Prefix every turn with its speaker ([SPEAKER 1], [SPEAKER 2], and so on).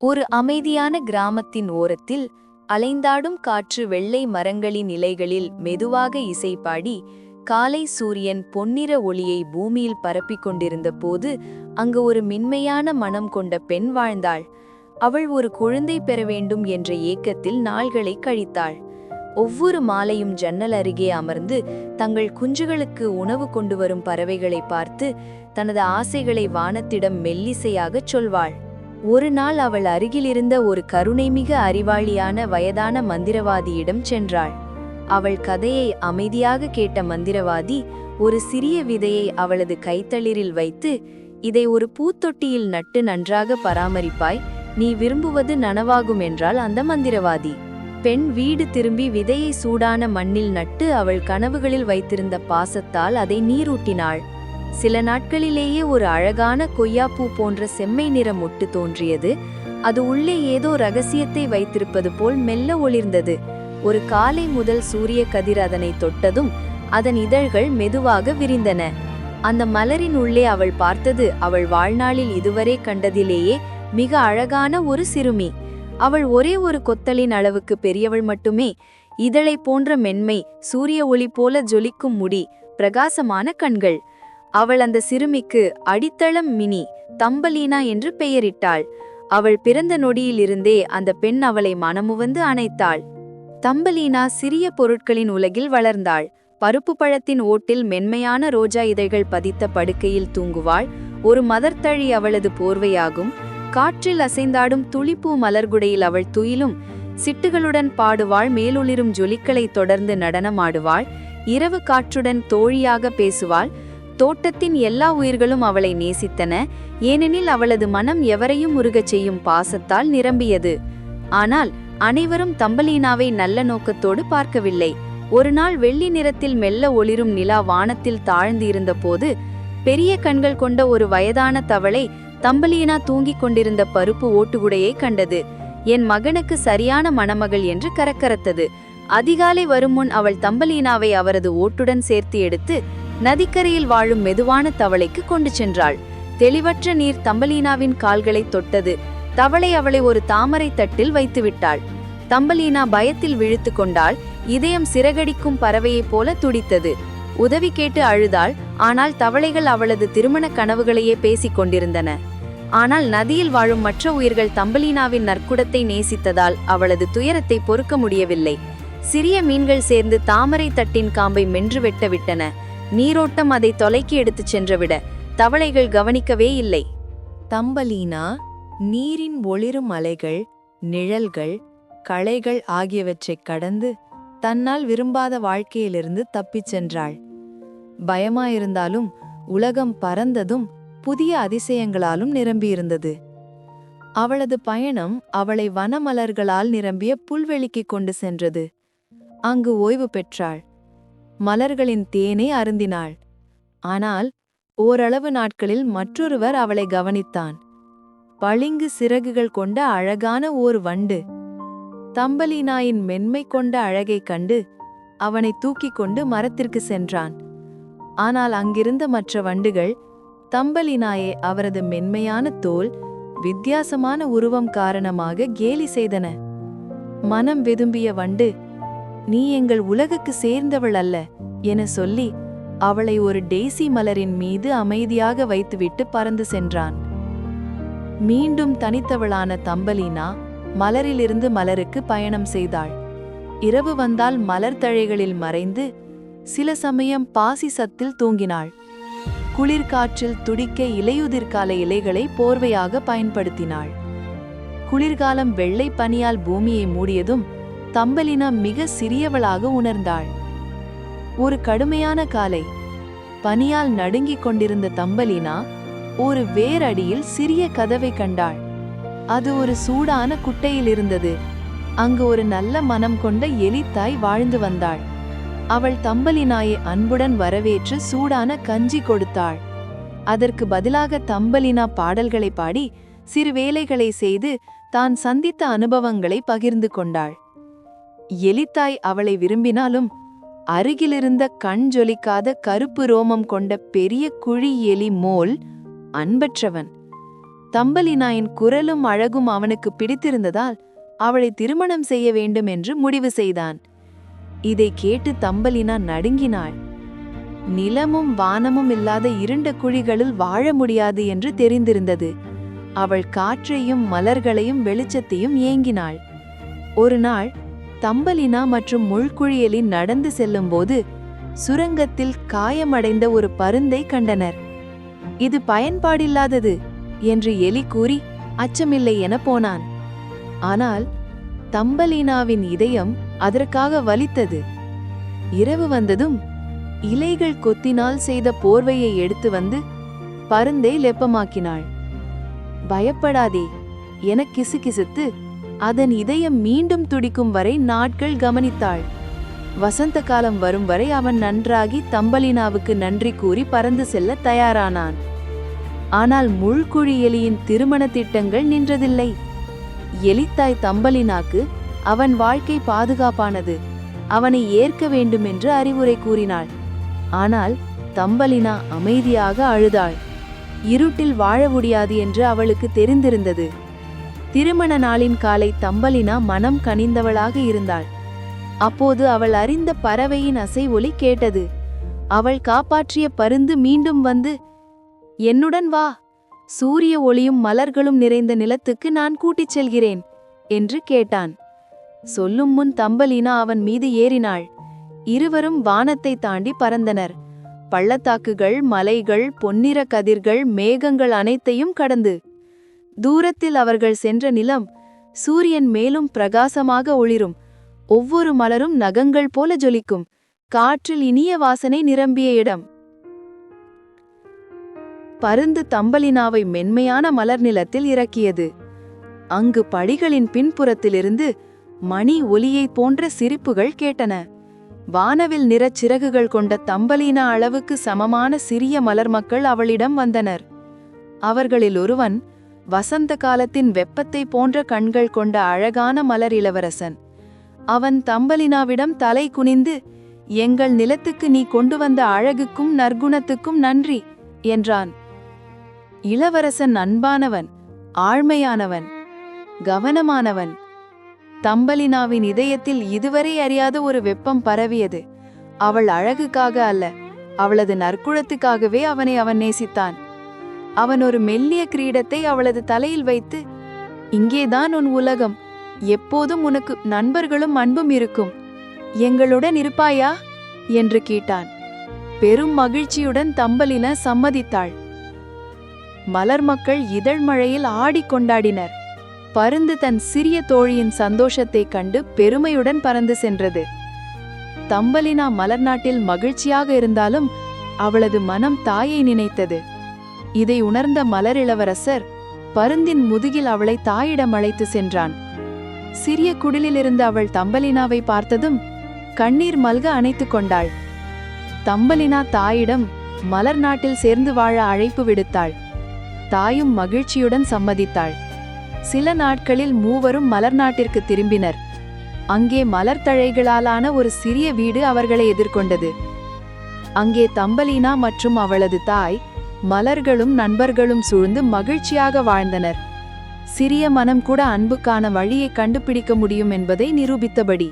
[SPEAKER 1] ஒரு அமைதியான கிராமத்தின் ஓரத்தில் அலைந்தாடும் காற்று வெள்ளை மரங்களின் இலைகளில் மெதுவாக இசைப்பாடி காலை சூரியன் பொன்னிற ஒளியை பூமியில் பரப்பிக் கொண்டிருந்த போது அங்கு ஒரு மென்மையான மனம் கொண்ட பெண் வாழ்ந்தாள். அவள் ஒரு குழந்தை பெற வேண்டும் என்ற ஏக்கத்தில் நாள்களை கழித்தாள். ஒவ்வொரு மாலையும் ஜன்னல் அருகே அமர்ந்து தங்கள் குஞ்சுகளுக்கு உணவு கொண்டு வரும் பறவைகளை பார்த்து தனது ஆசைகளை வானத்திடம் மெல்லிசையாகச் சொல்வாள். ஒரு நாள் அவள் அருகிலிருந்த ஒரு கருணைமிக அறிவாளியான வயதான மந்திரவாதியிடம் சென்றாள். அவள் கதையை அமைதியாக கேட்ட மந்திரவாதி ஒரு சிறிய விதையை அவளது கைத்தளிரில் வைத்து, இதை ஒரு பூத்தொட்டியில் நட்டு நன்றாக பராமரிப்பாய், நீ விரும்புவது நனவாகும் என்றாள் அந்த மந்திரவாதி. பெண் வீடு திரும்பி விதையை சூடான மண்ணில் நட்டு அவள் கனவுகளில் வைத்திருந்த பாசத்தால் அதை நீரூட்டினாள். சில நாட்களிலேயே ஒரு அழகான கொய்யாப்பூ போன்ற செம்மை நிற மொட்டு தோன்றியது. அது உள்ளே ஏதோ ரகசியத்தை வைத்திருப்பது போல் மெல்ல ஒளிர்ந்தது. ஒரு காலை முதல் சூரிய கதிர் அதனை தொட்டதும் அதன் இதழ்கள் மெதுவாக விரிந்தன. அந்த மலரின் உள்ளே அவள் பார்த்தது அவள் வாழ்நாளில் இதுவரை கண்டதிலேயே மிக அழகான ஒரு சிறுமி. அவள் ஒரே ஒரு கொத்தலின் அளவுக்கு பெரியவள் மட்டுமே. இதழை போன்ற மென்மை, சூரிய ஒளி போல ஜொலிக்கும் முடி, பிரகாசமான கண்கள். அவள் அந்த சிறுமிக்கு அடித்தளம் மினி தம்பலீனா என்று பெயரிட்டாள். அவள் பிறந்த நொடியிலிருந்தே அந்த பெண் அவளை மனமுவந்து அணைத்தாள். தம்பலீனா சிறிய பொருட்களின் உலகில் வளர்ந்தாள். பருப்பு பழத்தின் ஓட்டில் மென்மையான ரோஜா இதழ்கள் பதித்த படுக்கையில் தூங்குவாள். ஒரு மதர்த்தழி அவளது போர்வையாகும். காற்றில் அசைந்தாடும் துளிப்பூ மலர்குடையில் அவள் துயிலும். சிட்டுகளுடன் பாடுவாள். மேலொளிரும் ஜொலிக்களை தொடர்ந்து நடனமாடுவாள். இரவு காற்றுடன் தோழியாக பேசுவாள். தோட்டத்தின் எல்லா உயிர்களும் அவளை நேசித்தன, ஏனெனில் அவளது மனம் எவரையும் உருகச் செய்யும் பாசத்தால் நிரம்பியது. ஆனால் அனைவரும் தம்பலீனாவை நல்ல நோக்கத்தோடு பார்க்கவில்லை. ஒரு நாள் வெள்ளி நிறத்தில் மெல்ல ஒளிரும் நிலா வானத்தில் தாழ்ந்து இருந்தபோது பெரிய கண்கள் கொண்ட ஒரு வயதான தவளை தம்பலீனா தூங்கிக் கொண்டிருந்த பருப்பு ஓட்டுகுடையை கண்டது. என் மகனுக்கு சரியான மணமகள் என்று கரக்கரத்தது. அதிகாலை வரும் முன் அவள் தம்பலீனாவை அவரது ஓட்டுடன் சேர்த்து எடுத்து நதிக்கரையில் வாழும் மெதுவான தவளைக்கு கொண்டு சென்றாள். தெளிவற்ற நீர் தம்பலீனாவின் கால்களை தொட்டது. தவளை அவளை ஒரு தாமரை தட்டில் வைத்துவிட்டாள். தம்பலீனா பயத்தில் விழித்து கொண்டாள். இதயம் சிறகடிக்கும் பறவையைப் போல துடித்தது. உதவி கேட்டு அழுதாள். ஆனால் தவளைகள் அவளது திருமண கனவுகளையே பேசிக் கொண்டிருந்தன. ஆனால் நதியில் வாழும் மற்ற உயிர்கள் தம்பலீனாவின் நற்குடத்தை நேசித்ததால் அவளது துயரத்தை பொறுக்க முடியவில்லை. சிறிய மீன்கள் சேர்ந்து தாமரை தட்டின் காம்பை மென்று வெட்டவிட்டன. நீரோட்டம் அதை தொலைக்கி எடுத்துச் சென்றவிட தவளைகள் கவனிக்கவே இல்லை. தம்பலீனா நீரின் ஒளிரும் அலைகள், நிழல்கள், களைகள் ஆகியவற்றைக் கடந்து தன்னால் விரும்பாத வாழ்க்கையிலிருந்து தப்பிச் சென்றாள். பயமாயிருந்தாலும் உலகம் பரந்ததும் புதிய அதிசயங்களாலும் நிரம்பியிருந்தது. அவளது பயணம் அவளை வனமலர்களால் நிரம்பிய புல்வெளிக்கு கொண்டு சென்றது. அங்கு ஓய்வு பெற்றாள். மலர்களின் தேனை அருந்தினாள். ஆனால் ஓரளவு நாட்களில் மற்றொருவர் அவளை கவனித்தான். பளிங்கு சிறகுகள் கொண்ட அழகான ஓர் வண்டு. தம்பலீனாயின் மென்மை கொண்ட அழகைக் கண்டு அவனை தூக்கிக் கொண்டு மரத்திற்கு சென்றான். ஆனால் அங்கிருந்த மற்ற வண்டுகள் தம்பலீனாயை அவரது மென்மையான தோல், வித்தியாசமான உருவம் காரணமாக கேலி செய்தன. மனம் வெதும்பிய வண்டு, நீ எங்கள் உலகுக்கு சேர்ந்தவள் அல்ல என சொல்லி அவளை ஒரு டெய்சி மலரின் மீது அமைதியாக வைத்துவிட்டு பறந்து சென்றான். மீண்டும் தனித்தவளான தம்பலீனா மலரிலிருந்து மலருக்கு பயணம் செய்தாள். இரவு வந்தால் மலர் தழைகளில் மறைந்து சில சமயம் பாசி சத்தில் தூங்கினாள். குளிர்காற்றில் துடிக்க இலையுதிர்கால இலைகளை போர்வையாக பயன்படுத்தினாள். குளிர்காலம் வெள்ளை பனியால் பூமியை மூடியதும் தம்பலீனா மிக சிறியவளாக உணர்ந்தாள். ஒரு கடுமையான காலை, பனியால் நடுங்கிக் கொண்டிருந்த தம்பலீனா ஒரு வேரடியில் சிறிய கதவை கண்டாள். அது ஒரு சூடான குட்டையில் இருந்தது. அங்கு ஒரு நல்ல மனம் கொண்ட எலித்தாய் வாழ்ந்து வந்தாள். அவள் தம்பலீனாயை அன்புடன் வரவேற்று சூடான கஞ்சி கொடுத்தாள். அதற்கு பதிலாக தம்பலீனா பாடல்களை பாடி சிறு வேலைகளை செய்து தான் சந்தித்த அனுபவங்களை பகிர்ந்து கொண்டாள். எலித்தாய் அவளை விரும்பினாலும் அருகிலிருந்த கண் ஜொலிக்காத கருப்பு ரோமம் கொண்ட பெரிய குழி எலி மோல் அன்பற்றவன். தம்பலினாயின் குரலும் அழகும் அவனுக்கு பிடித்திருந்ததால் அவளை திருமணம் செய்ய வேண்டும் என்று முடிவு செய்தான். இதை கேட்டு தம்பலினா நடுங்கினாள். நிலமும் வானமும் இல்லாத இருண்ட குழிகளில் வாழ முடியாது என்று தெரிந்திருந்தது. அவள் காற்றையும் மலர்களையும் வெளிச்சத்தையும் ஏங்கினாள். ஒரு நாள் தம்பலினா மற்றும் முள்குழியலின் நடந்து செல்லும்போது சுரங்கத்தில் காயமடைந்த ஒரு பருந்தை கண்டனர். இது பயன்பாடில்லாதது என்று எலி கூறி அச்சமில்லை என போனான். ஆனால் தம்பலினாவின் இதயம் அதற்காக வலித்தது. இரவு வந்ததும் இலைகள் கொத்தினால் செய்த போர்வையை எடுத்து வந்து பருந்தை லெப்பமாக்கினாள். பயப்படாதே என கிசுகிசுத்து அதன் இதயம் மீண்டும் துடிக்கும் வரை நாட்கள் கவனித்தாள். வசந்த காலம் வரும் வரை அவன் நன்றாகி தம்பலினாவுக்கு நன்றி கூறி பறந்து செல்ல தயாரானான். ஆனால் முள்குழி எலியின் திருமண திட்டங்கள் நின்றதில்லை. எலித்தாய் தம்பலினாக்கு அவன் வாழ்க்கை பாதுகாப்பானது, அவனை ஏற்க வேண்டுமென்று அறிவுரை கூறினாள். ஆனால் தம்பலினா அமைதியாக அழுதாள். இருட்டில் வாழ முடியாது என்று அவளுக்கு தெரிந்திருந்தது. திருமண நாளின் காலை தம்பலினா மனம் கனிந்தவளாக இருந்தாள். அப்போது அவள் அறிந்த பறவையின் அசை ஒலி கேட்டது. அவள் காப்பாற்றிய பருந்து மீண்டும் வந்து, என்னுடன் வா, சூரிய ஒளியும் மலர்களும் நிறைந்த நிலத்துக்கு நான் கூட்டிச் செல்கிறேன் என்று கேட்டான். சொல்லும் முன் தம்பலினா அவன் மீது ஏறினாள். இருவரும் வானத்தை தாண்டி பறந்தனர். பள்ளத்தாக்குகள், மலைகள், பொன்னிற கதிர்கள், மேகங்கள் அனைத்தையும் கடந்து தூரத்தில் அவர்கள் சென்ற நிலம் சூரியன் மேலும் பிரகாசமாக ஒளிரும். ஒவ்வொரு மலரும் நகங்கள் போல ஜொலிக்கும். காற்றில் இனிய வாசனை நிரம்பிய இடம். பருந்து தம்பலினாவை மென்மையான மலர் நிலத்தில் இறக்கியது. அங்கு படிகளின் பின்புறத்திலிருந்து மணி ஒலியைப் போன்ற சிரிப்புகள் கேட்டன. வானவில் நிறச் சிறகுகள் கொண்ட தம்பலினா அளவுக்கு சமமான சிறிய மலர் மக்கள் அவளிடம் வந்தனர். அவர்களில் ஒருவன் வசந்த காலத்தின் வெப்பத்தை போன்ற கண்கள் கொண்ட அழகான மலர் இளவரசன். அவன் தம்பலினாவிடம் தலை குனிந்து, எங்கள் நிலத்துக்கு நீ கொண்டு வந்த அழகுக்கும் நற்குணத்துக்கும் நன்றி என்றான். இளவரசன் அன்பானவன், ஆழ்மையானவன், கவனமானவன். தம்பலினாவின் இதயத்தில் இதுவரை அறியாத ஒரு வெப்பம் பரவியது. அவள் அழகுக்காக அல்ல, அவளது நற்குணத்துக்காகவே அவன் நேசித்தான். அவன் ஒரு மெல்லிய கிரீடத்தை அவளது தலையில் வைத்து, இங்கேதான் உன் உலகம், எப்போதும் உனக்கு நண்பர்களும் அன்பும் இருக்கும், எங்களுடன் இருப்பாயா என்று கேட்டான். பெரும் மகிழ்ச்சியுடன் தம்பலினா சம்மதித்தாள். மலர் மக்கள் இதழ் மழையில் ஆடிக்கொண்டாடினர். பருந்து தன் சிறிய தோழியின் சந்தோஷத்தைக் கண்டு பெருமையுடன் பறந்து சென்றது. தம்பலினா மலர் நாட்டில் மகிழ்ச்சியாக இருந்தாலும் அவளது மனம் தாயை நினைத்தது. இதை உணர்ந்த மலர் இளவரசர் பருந்தின் முதுகில் அவளை தாயிடம் அழைத்து சென்றான். சிறிய குடிலிலிருந்து அவள் தம்பலினாவை பார்த்ததும் கண்ணீர் மல்க அணைத்து கொண்டாள். தம்பலினா தாயிடம் மலர் நாட்டில் சேர்ந்து வாழ அழைப்பு விடுத்தாள். தாயும் மகிழ்ச்சியுடன் சம்மதித்தாள். சில நாட்களில் மூவரும் மலர் நாட்டிற்கு திரும்பினர். அங்கே மலர் தழைகளாலான ஒரு சிறிய வீடு அவர்களை எதிர்கொண்டது. அங்கே தம்பலினா மற்றும் அவளது தாய் மலர்களும் நண்பர்களும் சூழ்ந்து மகிழ்ச்சியாக வாழ்ந்தனர். சிறிய மனம் கூட அன்புக்கான வழியை கண்டுபிடிக்க முடியும் என்பதை நிரூபித்தபடி.